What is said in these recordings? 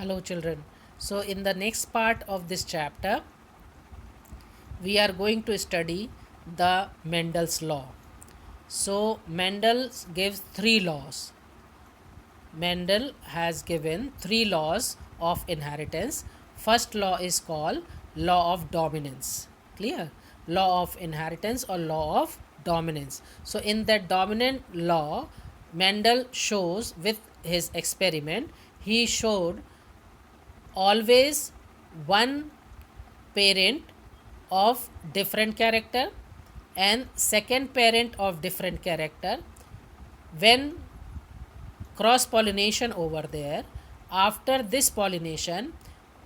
Hello children. So in the next part of this chapter we are going to study the Mendel's law. So Mendel gives three laws. Mendel has given three laws of inheritance. First law is called law of dominance. Clear? Law of inheritance or law of dominance. So in that dominant law, Mendel shows with his experiment, he showed always one parent of different character and second parent of different character. When cross pollination over there, after this pollination,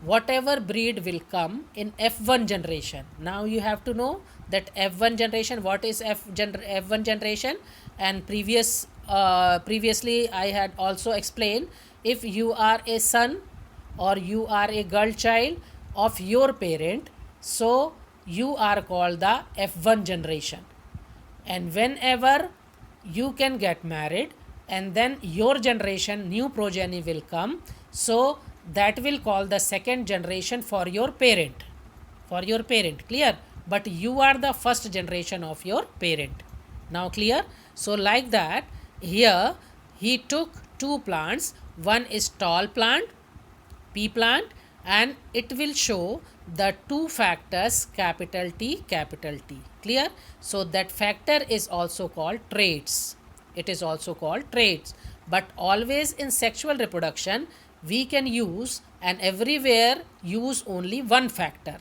whatever breed will come in F1 generation. Now you have to know that F1 generation, what is F1 generation, and previously I had also explained, if you are a son or you are a girl child of your parent, so you are called the F1 generation. And whenever you can get married and then your generation new progeny will come, so that will call the second generation for your parent, clear, but you are the first generation of your parent. Now clear? So like that, here he took two plants. One is tall plant, pea plant, and it will show the two factors capital T, capital T. Clear? So that factor is also called traits. It is also called traits. But always in sexual reproduction, we can use and everywhere use only one factor.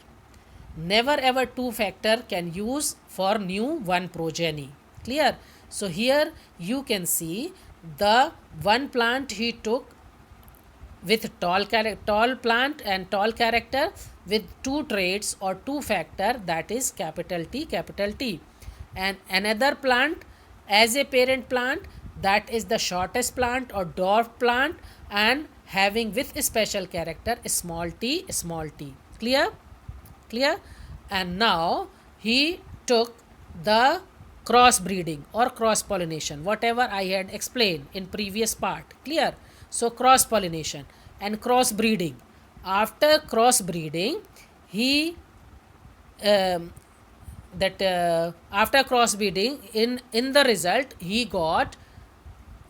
Never ever two factor can use for new one progeny. Clear? So here you can see the one plant he took with tall plant and tall character with two traits or two factor, that is capital T, capital T. And another plant as a parent plant, that is the shortest plant or dwarf plant and having with a special character small t, small t. Clear? Clear? And now he took the cross breeding or cross pollination, whatever I had explained in previous part. Clear? So cross pollination and cross breeding. After cross breeding, he after cross breeding, in the result he got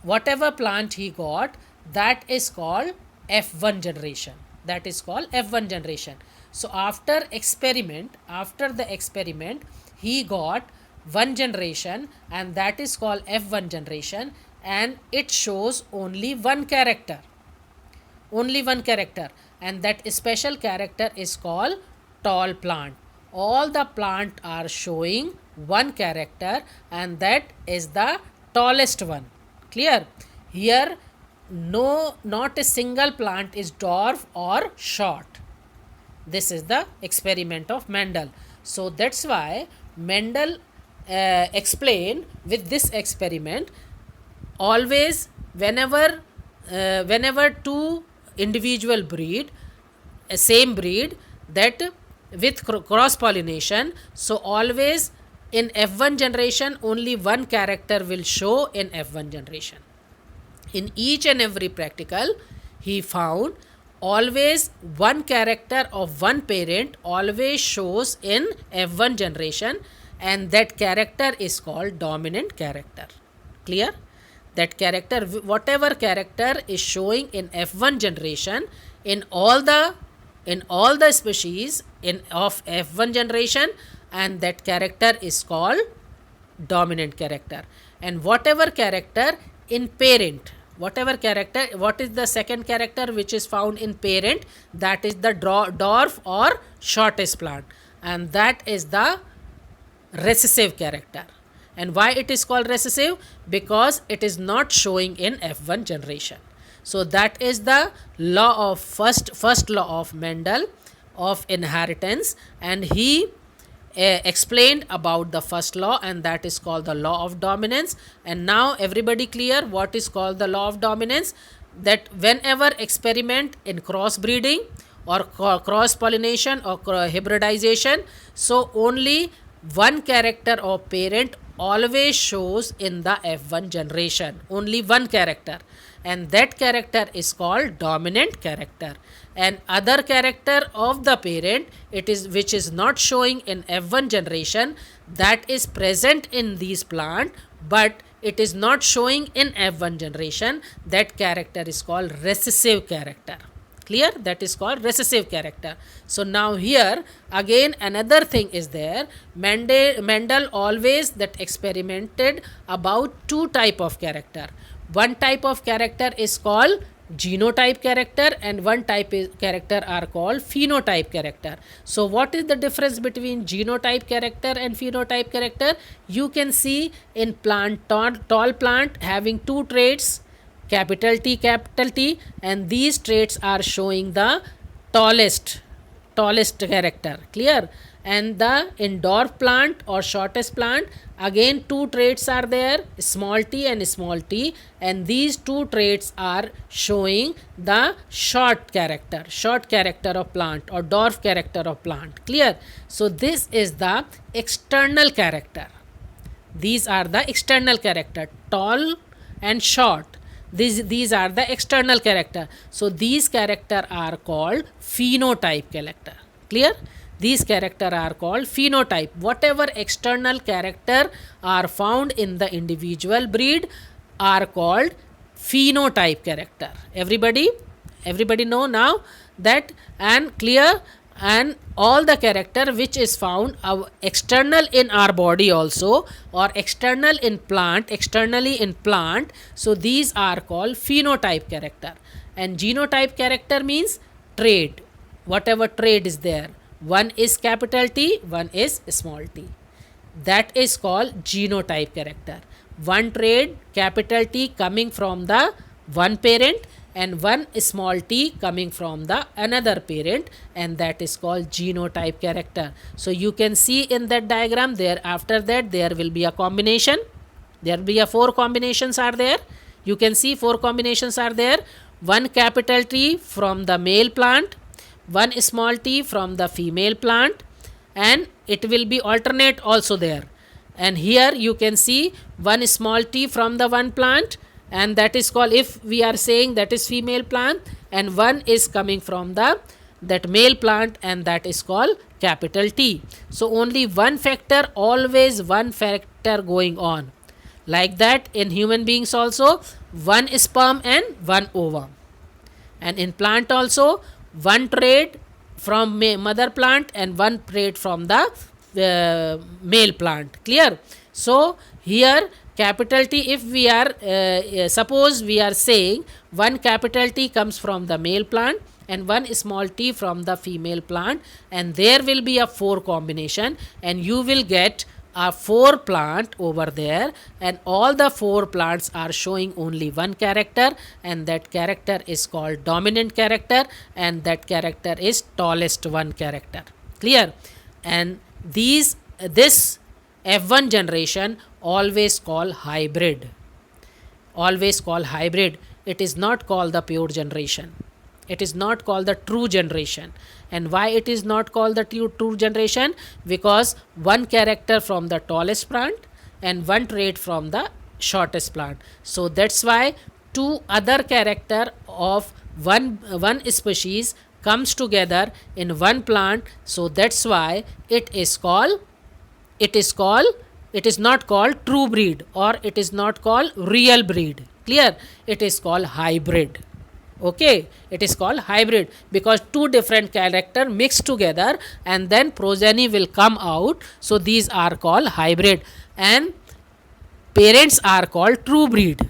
whatever plant he got, that is called F1 generation. That is called F1 generation. So after the experiment, he got one generation and that is called F1 generation, and it shows only one character. Only one character, and that special character is called tall plant. All the plant are showing one character and that is the tallest one. Clear? Here not a single plant is dwarf or short. This is the experiment of Mendel. So that's why Mendel explained with this experiment, always whenever two individual breed, same breed, that with cross pollination, so always in F1 generation only one character will show in F1 generation. In each and every practical, he found always one character of one parent always shows in F1 generation, and that character is called dominant character. Clear? That character, whatever character is showing in F1 generation in all the species of F1 generation, and that character is called dominant character. And whatever character in parent, what is the second character which is found in parent, that is the dwarf or shortest plant, and that is the recessive character. And why it is called recessive? Because it is not showing in F1 generation. So that is the law of first law of Mendel of inheritance, and he explained about the first law, and that is called the law of dominance. And now everybody clear what is called the law of dominance? That whenever experiment in cross breeding or cross pollination or hybridization, so only one character of parent always shows in the F1 generation, only one character, and that character is called dominant character. And other character of the parent, it is which is not showing in F1 generation, that is present in these plant but it is not showing in F1 generation, that character is called recessive character. Clear? That is called recessive character. So now here again another thing is there. Mendel always that experimented about two type of character. One type of character is called genotype character and one type character are called phenotype character. So what is the difference between genotype character and phenotype character? You can see in plant, tall plant having two traits, capital T, and these traits are showing the tallest character. Clear? And the in dwarf plant or shortest plant, again two traits are there, small t and small t, and these two traits are showing the short character of plant or dwarf character of plant. Clear? So this is the external character. These are the external character, tall and short. These are the external character. So these character are called phenotype character. Clear? These character are called phenotype. Whatever external character are found in the individual breed are called phenotype character. Everybody know now that, and clear? And all the character which is found external in our body also or externally in plant, so these are called phenotype character. And genotype character means trait, whatever trait is there, one is capital T, one is small t, that is called genotype character. One trait capital T coming from the one parent and one small t coming from the another parent, and that is called genotype character. So you can see in that diagram there, after that there will be a combination, there will be a 4 combinations are there. You can see 4 combinations are there. One capital T from the male plant, one small t from the female plant, and it will be alternate also there. And here you can see one small t from the one plant, and that is called, if we are saying that is female plant, and one is coming from the that male plant, and that is called capital T. So only one factor, always one factor going on. Like that in human beings also, one sperm and one ovum. And in plant also, one trait from mother plant and one trait from the male plant. Clear? So here capital T, if we are suppose we are saying one capital T comes from the male plant and one small t from the female plant, and there will be a 4 combination, and you will get a 4 plant over there, and all the 4 plants are showing only one character, and that character is called dominant character, and that character is tallest one character. Clear? And this F1 generation always call hybrid. Always call hybrid. It is not called the pure generation. It is not called the true generation. And why it is not called the true generation? Because one character from the tallest plant and one trait from the shortest plant. So that's why 2 other character of one species comes together in one plant. So that's why it is not called true breed, or it is not called real breed. Clear? It is called hybrid. Okay, it is called hybrid because 2 different character mixed together and then progeny will come out. So these are called hybrid, and parents are called true breed.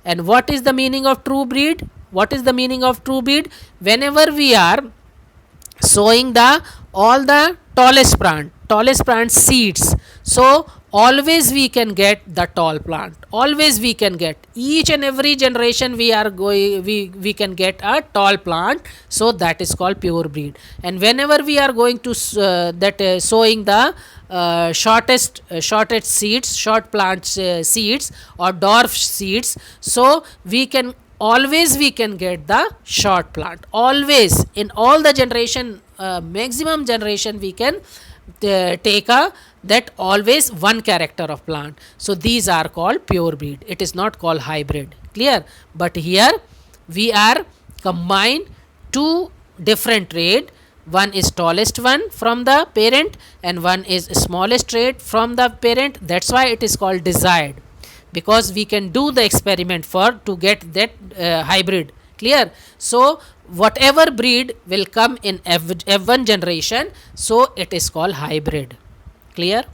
And what is the meaning of true breed? What is the meaning of true breed? Whenever we are sowing all the tallest plant seeds, so always we can get the tall plant. Always we can get, each and every generation we can get a tall plant. So that is called pure breed. And whenever we are going to sowing the shortest seeds, short plant seeds or dwarf seeds, so we can get the short plant. Always in all the generation, maximum generation we can take that always one character of plant. So these are called pure breed. It is not called hybrid. Clear? But here we are combine two different trait. One is tallest one from the parent and one is smallest trait from the parent. That's why it is called desired, because we can do the experiment for to get that hybrid. Clear? So whatever breed will come in F1 generation, so it is called hybrid. Clear?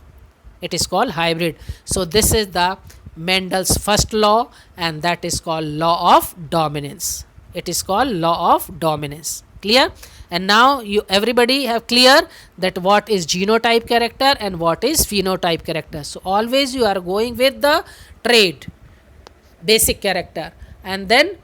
It is called hybrid. So this is the Mendel's first law, and that is called law of dominance. It is called law of dominance. Clear? And now you everybody have clear that what is genotype character and what is phenotype character. So always you are going with the trait, basic character, and then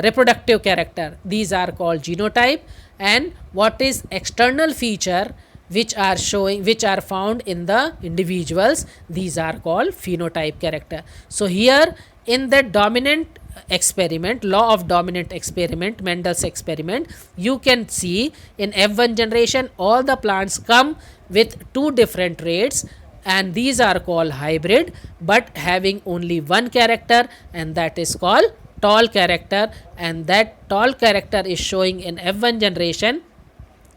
reproductive character. These are called genotype. And what is external feature which are showing, which are found in the individuals, these are called phenotype character. So here in the dominant experiment, law of dominant experiment, Mendel's experiment, you can see in F1 generation all the plants come with two different traits, and these are called hybrid, but having only one character, and that is called tall character, and that tall character is showing in F1 generation.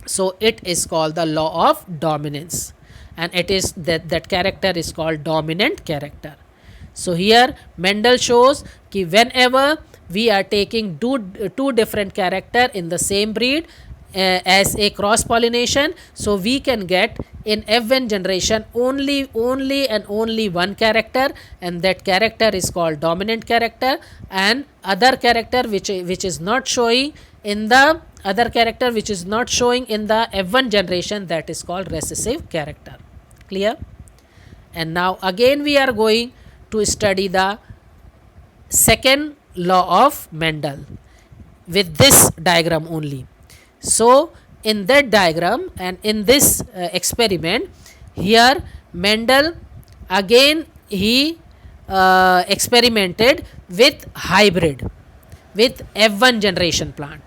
So it is called the law of dominance, and it is that character is called dominant character. So here Mendel shows कि whenever we are taking two different character in the same breed as a cross pollination, so we can get in F1 generation only and only one character, and that character is called dominant character, and other character which is not showing in the other character which is not showing in the F1 generation, that is called recessive character. Clear? And now again we are going to study the second law of Mendel with this diagram only. So in that diagram and in this experiment, here Mendel again he experimented with hybrid, with F1 generation plant.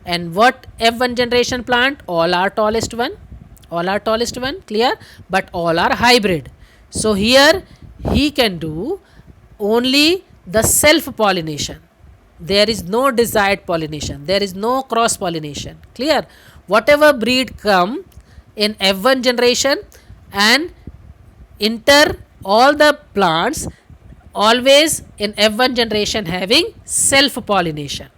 And what F1 generation plant? All are tallest one, all are tallest one. Clear? But all are hybrid. So here he can do only the self pollination. There is no desired pollination, there is no cross pollination. Clear? Whatever breed come in F1 generation and enter all the plants, always in F1 generation having self pollination.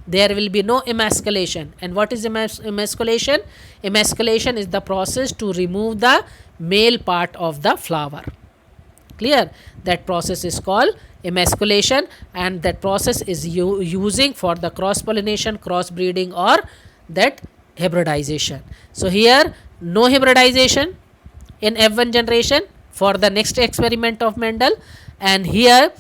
There will be no emasculation. And what is emasculation? Emasculation is the process to remove the male part of the flower. Clear? That process is called emasculation, and that process is using for the cross pollination, cross breeding, or that hybridization. So here no hybridization in F1 generation for the next experiment of Mendel, and here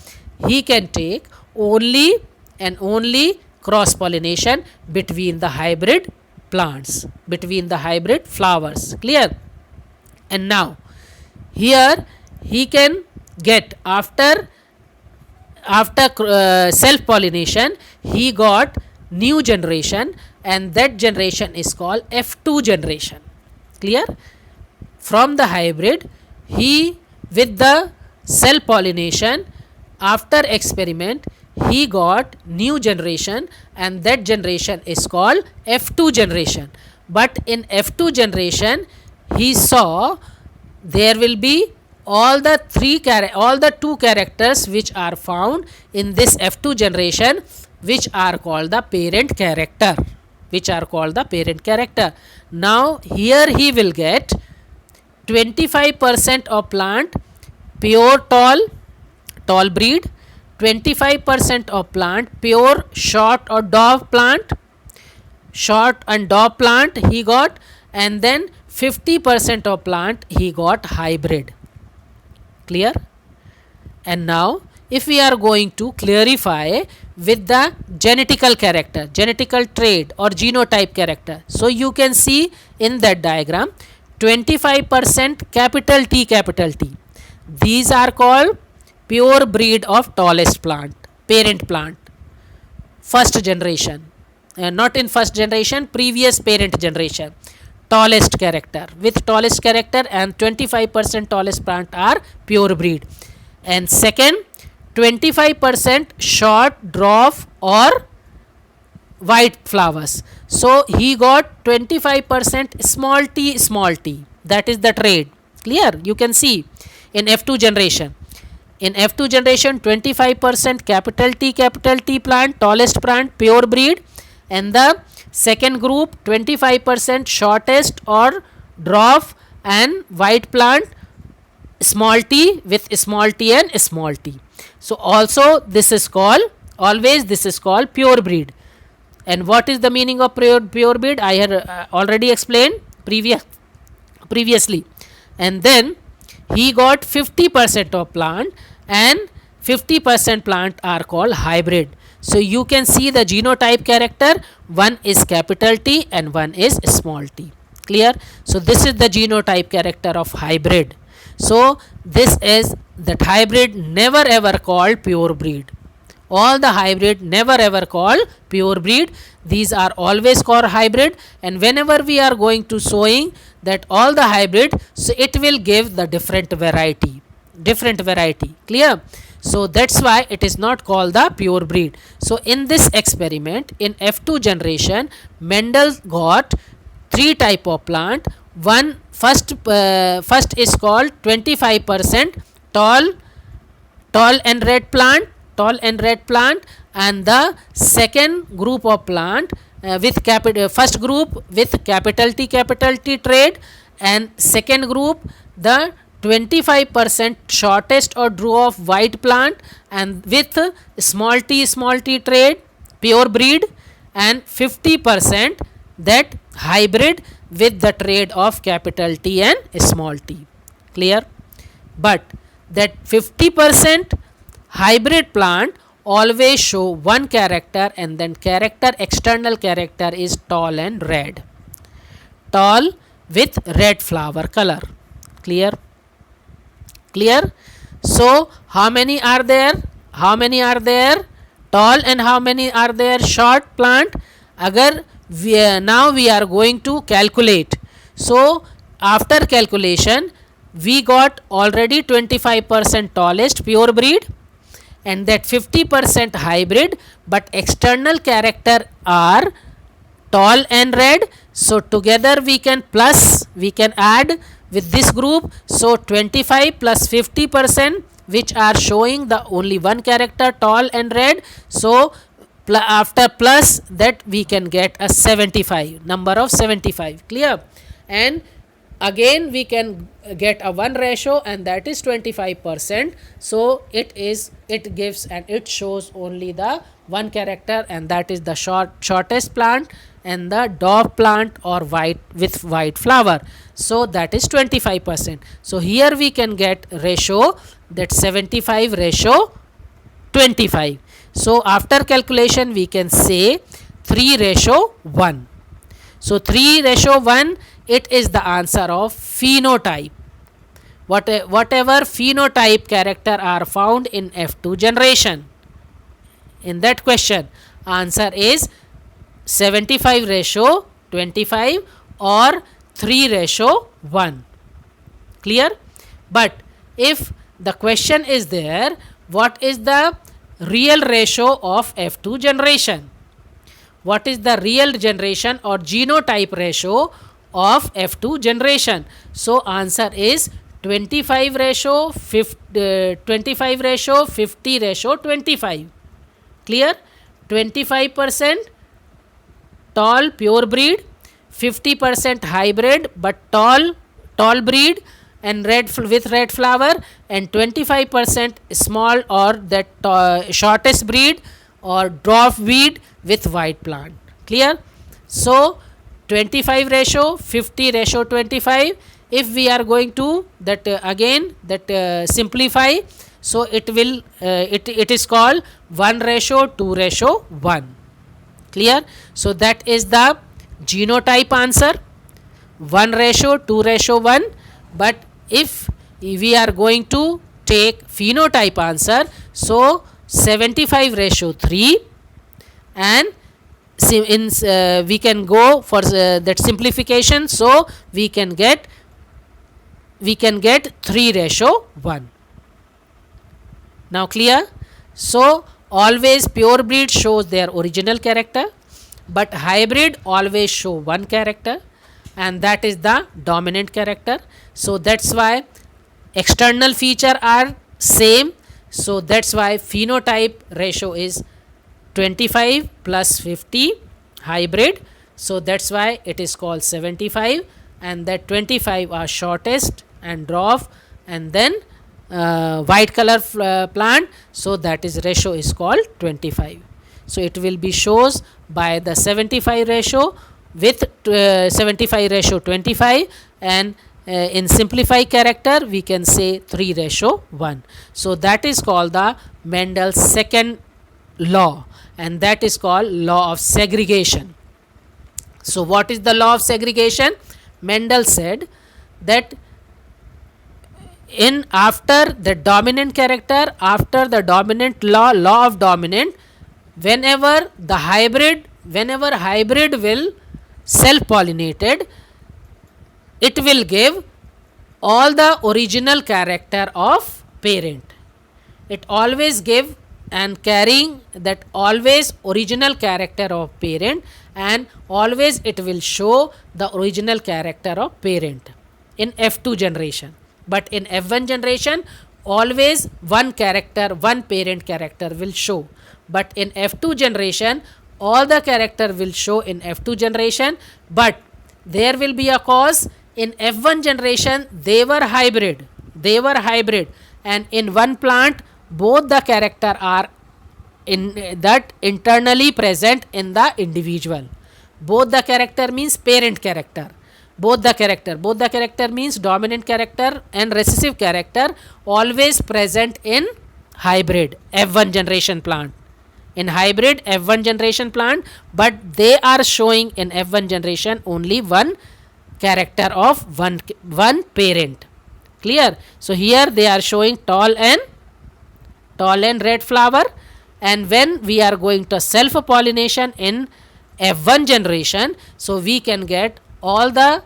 he can take only and only cross pollination between the hybrid plants, between the hybrid flowers. Clear? And now here he can get after self pollination, he got new generation, and that generation is called F2 generation. Clear? From the hybrid, he with the self pollination, after experiment he got new generation, and that generation is called F2 generation. But in F2 generation he saw there will be all the two characters which are found in this F2 generation, which are called the parent character, which are called the parent character. Now here he will get 25% of plant pure tall breed, 25% of plant pure short or dwarf plant, short and dwarf plant he got, and then 50% of plant he got hybrid. Clear? And now if we are going to clarify with the genetical character, genetical trait or genotype character, so you can see in that diagram 25% capital T, these are called pure breed of tallest plant, parent plant, first generation, not in first generation, previous parent generation. tallest character, with tallest character, and 25% tallest plant are pure breed. And second, 25% short dwarf or white flowers. So he got 25% small t, that is the trade. Clear? You can see in F2 generation. In F2 generation, 25% capital T plant, tallest plant, pure breed, and the second group 25% shortest or dwarf and white plant, small t, with small t and small t. So also this is called, always this is called pure breed. And what is the meaning of pure breed? I had already explained previously. And then he got 50% of plant, and 50% plant are called hybrid. So you can see the genotype character, one is capital T and one is small t. Clear? So this is the genotype character of hybrid. So this is that hybrid never ever called pure breed. All the hybrid never ever called pure breed. These are always called hybrid, and whenever we are going to sowing that all the hybrid, so it will give the different variety. Clear? So that's why it is not called the pure breed. So in this experiment in F2 generation, Mendel got three type of plant. One first is called 25% tall and red plant, and the second group of plant with first group with capital T trade, and second group the 25% shortest or dwarf white plant and with small t trade, pure breed, and 50% that hybrid with the trade of capital T and small t. Clear? But that 50% hybrid plant always show one character, and then external character is tall and red, tall with red flower color. Clear? So how many are there? Tall, and how many are there short plant? Now we are going to calculate. So after calculation, we got already 25% tallest pure breed, and that 50% hybrid, but external character are tall and red. So together we can add with this group. So 25 plus 50%, which are showing the only one character tall and red. So after plus that we can get a 75, number of 75. Clear? And again we can get a one ratio, and that is 25%. So it gives and it shows only the one character, and that is the shortest plant and the dwarf plant or white with white flower. So that is 25%. So here we can get ratio, that 75 ratio 25. So after calculation we can say 3 ratio 1. So 3 ratio 1, it is the answer of phenotype. Whatever phenotype character are found in F2 generation. In that question, answer is 75 ratio 25 or 3 ratio 1. Clear? But if the question is there, what is the real ratio of F2 generation? What is the real generation or genotype ratio of F2 generation? So answer is 25 ratio 50 ratio 25. Clear? 25% tall pure breed, 50% hybrid but tall breed and with red flower, and 25% small or that shortest breed or dwarf breed with white plant. Clear? So 25 ratio 50 ratio 25. If we are going to simplify, so it will it is called 1 ratio 2 ratio 1. Clear? So that is the genotype answer, 1 ratio 2 ratio 1. But if we are going to take phenotype answer, so 75 ratio 3 and we can go for that simplification, so we can get 3:1. Now clear? So always pure breed shows their original character, but hybrid always show one character, and that is the dominant character. So that's why external feature are same, so that's why phenotype ratio is 25 plus 50 hybrid, so that's why it is called 75, and that 25 are shortest and dwarf, and then white color plant, so that is ratio is called 25. So it will be shows by the 75 ratio with 75 ratio 25, and in simplified character we can say 3:1. So that is called the Mendel's second law, and that is called law of segregation. So what is the law of segregation? Mendel said that in after the dominant character, after the dominant law of dominant, whenever hybrid will self pollinated, it will give all the original character of parent. It always give and carrying that always original character of parent, and always it will show the original character of parent in F2 generation. But in F1 generation always one character, one parent character will show, but in F2 generation all the character will show in F2 generation, but there will be a cause. In F1 generation they were hybrid, and in one plant both the character are in that internally present in the individual. Both the character means parent character, both the character means dominant character and recessive character always present in hybrid F1 generation plant, in hybrid F1 generation plant, but they are showing in F1 generation only one character of one parent. Clear? So here they are showing tall and red flower, and when we are going to self pollination in F1 generation, so we can get all the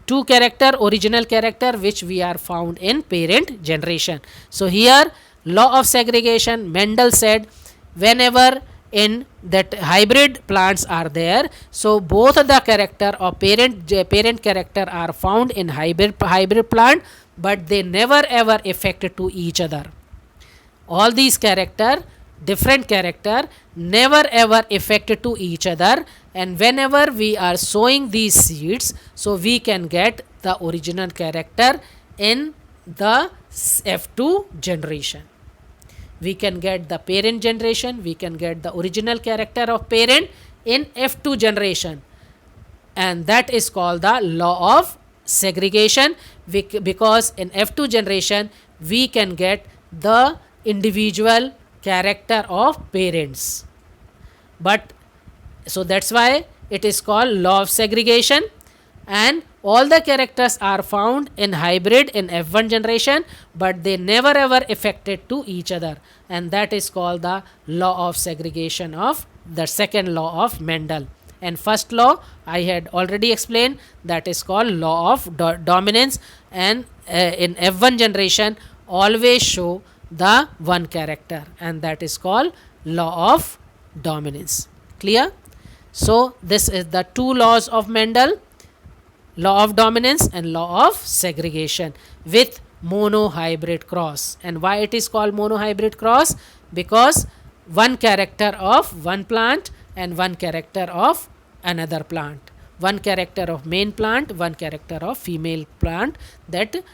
two character, original character, which we are found in parent generation. So here law of segregation, Mendel said whenever in that hybrid plants are there, so both the character of parent character are found in hybrid plant, but they never ever affect to each other. All these character, different character, never ever affect to each other, and whenever we are sowing these seeds, so we can get the original character in the F2 generation. We can get the parent generation, we can get the original character of parent in F2 generation, and that is called the law of segregation, because in F2 generation we can get the individual character of parents. But so that's why it is called law of segregation, and all the characters are found in hybrid in F1 generation, but they never ever affected to each other, and that is called the law of segregation of the second law of Mendel. And first law I had already explained, that is called law of dominance, and in F1 generation always show the one character, and that is called law of dominance. Clear? So this is the two laws of Mendel, law of dominance and law of segregation with monohybrid cross. And why it is called monohybrid cross? Because one character of one plant and one character of another plant, one character of main plant, one character of female plant, that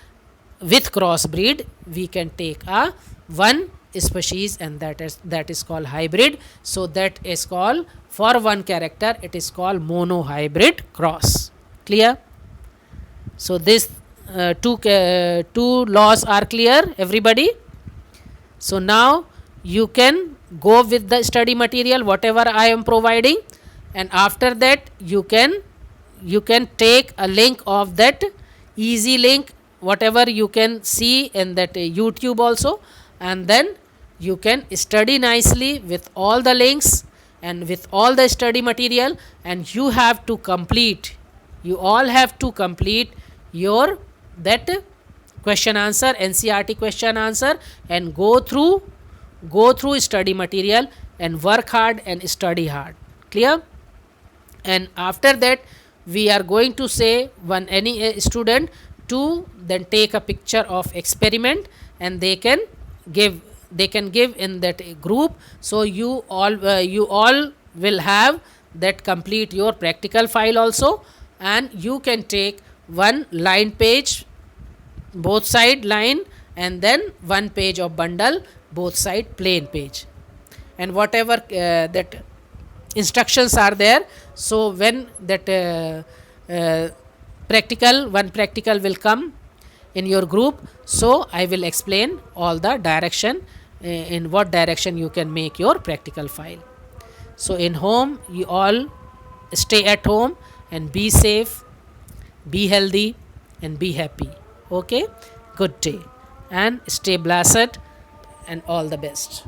with crossbreed we can take a one species, and that is called hybrid. So that is called, for one character it is called monohybrid cross. Clear? So this two laws are clear, everybody. So now you can go with the study material whatever I am providing, and after that you can take a link of that easy link whatever you can see in that YouTube also, and then you can study nicely with all the links, and with all the study material, and you have to complete, you all have to complete your that question answer, NCERT question answer, and go through study material and work hard and study hard. Clear? And after that we are going to say one any student to then take a picture of experiment, and they can give in that group. So you all will have that complete your practical file also, and you can take one line page both side line, and then one page of bundle both side plain page, and whatever that instructions are there. So when that practical will come in your group, so I will explain all the direction, in what direction you can make your practical file. So in home, you all stay at home and be safe, be healthy, and be happy. Okay, good day and stay blessed, and all the best.